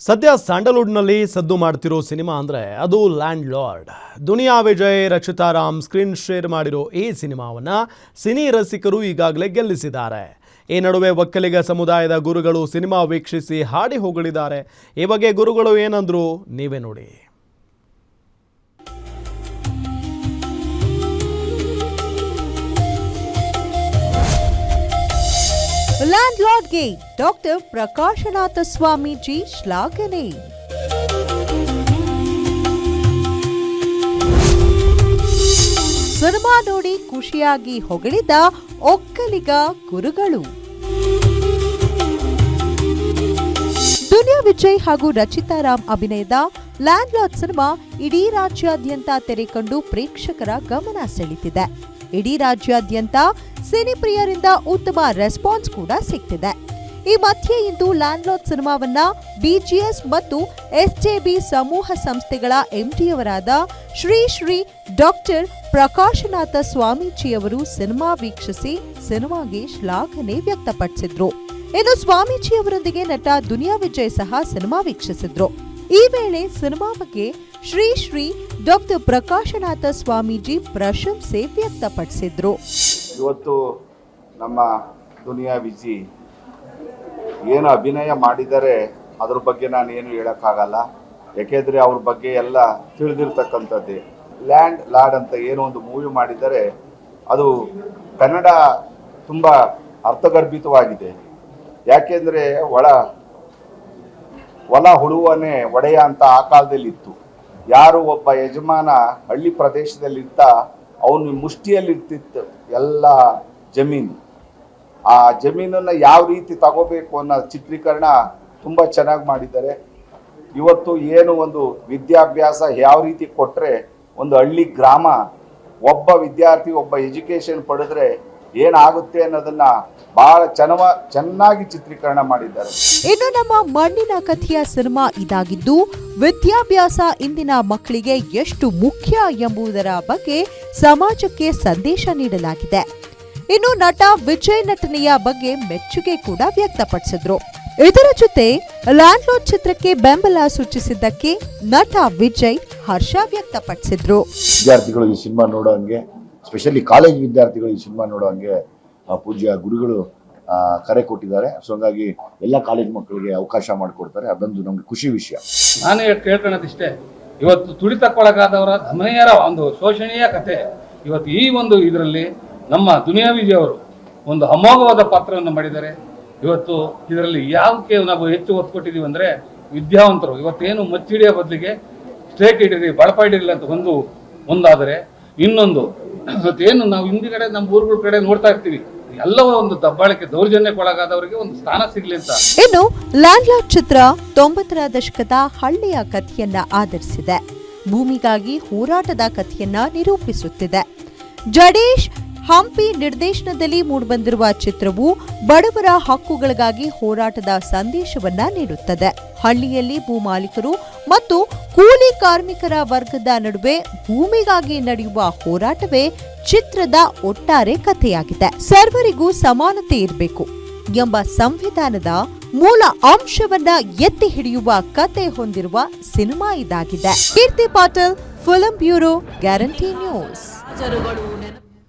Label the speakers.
Speaker 1: ಸದ್ಯ ಸ್ಯಾಂಡಲ್ವುಡ್ನಲ್ಲಿ ಸದ್ದು ಮಾಡ್ತಿರೋ ಸಿನಿಮಾ ಅಂದರೆ ಅದು land lord. Duniya Vijay, Rachita Ram screen share ಮಾಡಿರೋ ಈ ಸಿನಿಮಾವನ್ನು ಸಿನಿ ರಸಿಕರು ಈಗಾಗಲೇ ಗೆಲ್ಲಿಸಿದ್ದಾರೆ. ಈ ನಡುವೆ ಒಕ್ಕಲಿಗ ಸಮುದಾಯದ ಗುರುಗಳು ಸಿನಿಮಾ ವೀಕ್ಷಿಸಿ ಹಾಡಿ ಹೊಗಳಿದ್ದಾರೆ. ಈ ಬಗ್ಗೆ ಗುರುಗಳು ಏನಂದ್ರು ನೀವೇ ನೋಡಿ.
Speaker 2: ಲ್ಯಾಂಡ್ ಲಾರ್ಡ್ಗೆ ಡಾಕ್ಟರ್ ಪ್ರಕಾಶನಾಥ ಸ್ವಾಮೀಜಿ ಶ್ಲಾಘನೆ. ಸಿನಿಮಾ ನೋಡಿ ಖುಷಿಯಾಗಿ ಹೊಗಳಿದ ಒಕ್ಕಲಿಗ ಗುರುಗಳು. ದುನಿಯಾ ವಿಜಯ್ ಹಾಗೂ ರಚಿತಾ ರಾಮ್ ಅಭಿನಯದ ಲ್ಯಾಂಡ್ ಲಾರ್ಡ್ ಸಿನಿಮಾ ಇಡೀ ರಾಜ್ಯಾದ್ಯಂತ ತೆರೆ ಕಂಡು ಪ್ರೇಕ್ಷಕರ ಗಮನ ಸೆಳೆದಿದೆ. ಇಡೀ ರಾಜ್ಯಾದ್ಯಂತ ಸಿನಿ ಪ್ರಿಯರಿಂದ ಉತ್ತಮ ರೆಸ್ಪಾನ್ಸ್ ಕೂಡ ಸಿಗ್ತಿದೆ. ಈ ಮಧ್ಯೆ ಇಂದು ಲ್ಯಾಂಡ್ ಲಾರ್ಡ್ ಸಿನಿಮಾವನ್ನ ಬಿಜಿಎಸ್ ಮತ್ತು ಎಸ್ಜೆಬಿ ಸಮೂಹ ಸಂಸ್ಥೆಗಳ ಎಂಡಿಯವರಾದ ಶ್ರೀ ಡಾಕ್ಟರ್ ಪ್ರಕಾಶನಾಥ ಸ್ವಾಮೀಜಿಯವರು ಸಿನಿಮಾ ವೀಕ್ಷಿಸಿ ಸಿನಿಮಾಗೆ ಶ್ಲಾಘನೆ ವ್ಯಕ್ತಪಡಿಸಿದ್ರು. ಇನ್ನು ಸ್ವಾಮೀಜಿಯವರೊಂದಿಗೆ ನಟ ದುನಿಯಾ ವಿಜಯ್ ಸಹ ಸಿನಿಮಾ ವೀಕ್ಷಿಸಿದ್ರು. ಈ ವೇಳೆ ಸಿನಿಮಾ ಬಗ್ಗೆ ಶ್ರೀ ಡಾಕ್ಟರ್ ಪ್ರಕಾಶನಾಥ ಸ್ವಾಮೀಜಿ ಪ್ರಶಂಸೆ ವ್ಯಕ್ತಪಡಿಸಿದ್ರು.
Speaker 3: ಇವತ್ತು ನಮ್ಮ ದುನಿಯಾ ವಿಜಿ ಏನು ಅಭಿನಯ ಮಾಡಿದರೆ ಅದ್ರ ಬಗ್ಗೆ ನಾನು ಏನು ಹೇಳೋಕ್ಕಾಗಲ್ಲ. ಯಾಕೆಂದರೆ ಅವ್ರ ಬಗ್ಗೆ ಎಲ್ಲ ತಿಳಿದಿರ್ತಕ್ಕಂಥದ್ದೇ. ಲ್ಯಾಂಡ್ ಲಾರ್ಡ್ ಅಂತ ಏನೋ ಒಂದು ಮೂವಿ ಮಾಡಿದರೆ ಅದು ಕನ್ನಡ ತುಂಬ ಅರ್ಥಗರ್ಭಿತವಾಗಿದೆ. ಯಾಕೆಂದರೆ ಹೊಲ ಹುಡುವನೇ ಒಡೆಯ ಅಂತ ಆ ಕಾಲದಲ್ಲಿ ಇತ್ತು. ಯಾರು ಒಬ್ಬ ಯಜಮಾನ ಹಳ್ಳಿ ಪ್ರದೇಶದಲ್ಲಿರ್ತ ಅವನು ಮುಷ್ಟಿಯಲ್ಲಿರ್ತಿತ್ತು ಎಲ್ಲ ಜಮೀನು. ಆ ಜಮೀನನ್ನು ಯಾವ ರೀತಿ ತಗೋಬೇಕು ಅನ್ನೋ ಚಿತ್ರೀಕರಣ ತುಂಬ ಚೆನ್ನಾಗಿ ಮಾಡಿದ್ದಾರೆ. ಇವತ್ತು ಏನು ಒಂದು ವಿದ್ಯಾಭ್ಯಾಸ ಯಾವ ರೀತಿ ಕೊಟ್ಟರೆ ಒಂದು ಹಳ್ಳಿ ಗ್ರಾಮ ಒಬ್ಬ ವಿದ್ಯಾರ್ಥಿ ಒಬ್ಬ ಎಜುಕೇಷನ್ ಪಡೆದ್ರೆ ಏನಾಗುತ್ತೆ ಅನ್ನೋದನ್ನ ಬಹಳ ಚೆನ್ನಾಗಿ ಚಿತ್ರೀಕರಣ ಮಾಡಿದ್ದಾರೆ.
Speaker 2: ಇನ್ನು ನಮ್ಮ ಮಣ್ಣಿನ ಕಥೆಯ ಸಿನಿಮಾ ಇದಾಗಿದ್ದು ವಿದ್ಯಾಭ್ಯಾಸ ಇಂದಿನ ಮಕ್ಕಳಿಗೆ ಎಷ್ಟು ಮುಖ್ಯ ಎಂಬುದರ ಬಗ್ಗೆ ಸಮಾಜಕ್ಕೆ ಸಂದೇಶ ನೀಡಲಾಗಿದೆ. ಇನ್ನು ನಟ ವಿಜಯ್ ನಟನೆಯ ಬಗ್ಗೆ ಮೆಚ್ಚುಗೆ ಕೂಡ ವ್ಯಕ್ತಪಡಿಸಿದ್ರು. ಇದರ ಜೊತೆ ಲ್ಯಾಂಡ್ ಲಾರ್ಡ್ ಚಿತ್ರಕ್ಕೆ ಬೆಂಬಲ ಸೂಚಿಸಿದ್ದಕ್ಕೆ ನಟ ವಿಜಯ್ ಹರ್ಷ ವ್ಯಕ್ತಪಡಿಸಿದ್ರು.
Speaker 4: ವಿದ್ಯಾರ್ಥಿಗಳು ಈ ಸಿನಿಮಾ ನೋಡೋ ಹಂಗೆ, ಸ್ಪೆಷಲಿ ಕಾಲೇಜ್ ವಿದ್ಯಾರ್ಥಿಗಳು ಈ ಸಿನಿಮಾ ನೋಡೋ ಹಂಗೆ ಪೂಜ್ಯ ಗುರುಗಳು ಕರೆ ಕೊಟ್ಟಿದ್ದಾರೆ. ಸೊ ಹಂಗಾಗಿ ಎಲ್ಲ ಕಾಲೇಜ್ ಮಕ್ಕಳಿಗೆ ಅವಕಾಶ ಮಾಡಿಕೊಡ್ತಾರೆ. ಅದೊಂದು ನಮ್ಗೆ ಖುಷಿ ವಿಷಯ.
Speaker 5: ನಾನು ಕೇಳ್ಕೊಳ್ಳೋದಿಷ್ಟೇ, ಇವತ್ತು ತುಳಿತಕ್ಕೊಳಗಾದವರ ಅಮನೆಯರ ಒಂದು ಶೋಷಣೀಯ ಕತೆ ಇವತ್ತು ಈ ಒಂದು ಇದರಲ್ಲಿ ನಮ್ಮ ದುನಿಯಾ ವಿಜಯ್ ಅವರು ಒಂದು ಅಮೋಘವಾದ ಪಾತ್ರವನ್ನು ಮಾಡಿದ್ದಾರೆ. ಇವತ್ತು ಇದರಲ್ಲಿ ಯಾವಕ್ಕೆ ನಾವು ಹೆಚ್ಚು ಒತ್ತು ಕೊಟ್ಟಿದ್ದೀವಿ ಅಂದರೆ ವಿದ್ಯಾವಂತರು ಇವತ್ತೇನು ಮಚ್ಚಿಡಿಯ ಬದಲಿಗೆ ಸ್ಟ್ರೇಟ್ ಹಿಡೀರಿ, ಬಳಪ ಹಿಡೀರಿ ಅಂತ ಒಂದಾದರೆ ಇನ್ನೊಂದು ಇವತ್ತೇನು ನಾವು ಹಿಂದಿಗಡೆ ನಮ್ಮ ಊರುಗಳ ಕಡೆ ನೋಡ್ತಾ ಇರ್ತೀವಿ, ಎಲ್ಲವೂ ಒಂದು ದಬ್ಬಾಳಿಕೆ ದೌರ್ಜನ್ಯಕ್ಕೊಳಗಾದವರಿಗೆ ಒಂದು ಸ್ಥಾನ ಸಿಗ್ಲಿ ಅಂತ.
Speaker 2: ಇನ್ನು ಲ್ಯಾಂಡ್ ಲಾರ್ಡ್ ಚಿತ್ರ 90ರ ದಶಕದ ಹಳ್ಳಿಯ ಕಥೆಯನ್ನ ಆಧರಿಸಿದೆ. ಭೂಮಿಗಾಗಿ ಹೋರಾಟದ ಕಥೆಯನ್ನ ನಿರೂಪಿಸುತ್ತಿದೆ. ಜಡೇಶ್ ಹಂಪಿ ನಿರ್ದೇಶನದಲ್ಲಿ ಮೂಡಿಬಂದಿರುವ ಚಿತ್ರವು ಬಡವರ ಹಕ್ಕುಗಳಿಗಾಗಿ ಹೋರಾಟದ ಸಂದೇಶವನ್ನ ನೀಡುತ್ತದೆ. ಹಳ್ಳಿಯಲ್ಲಿ ಭೂಮಾಲೀಕರು ಮತ್ತು ಕೂಲಿ ಕಾರ್ಮಿಕರ ವರ್ಗದ ನಡುವೆ ಭೂಮಿಗಾಗಿ ನಡೆಯುವ ಹೋರಾಟವೇ ಚಿತ್ರದ ಒಟ್ಟಾರೆ ಕಥೆಯಾಗಿದೆ. ಸರ್ವರಿಗೂ ಸಮಾನತೆ ಇರಬೇಕು ಎಂಬ ಸಂವಿಧಾನದ ಮೂಲ ಅಂಶವನ್ನ ಎತ್ತಿ ಹಿಡಿಯುವ ಕತೆ ಹೊಂದಿರುವ ಸಿನಿಮಾ ಇದಾಗಿದೆ. Keerthi Patil, film bureau, Guarantee news.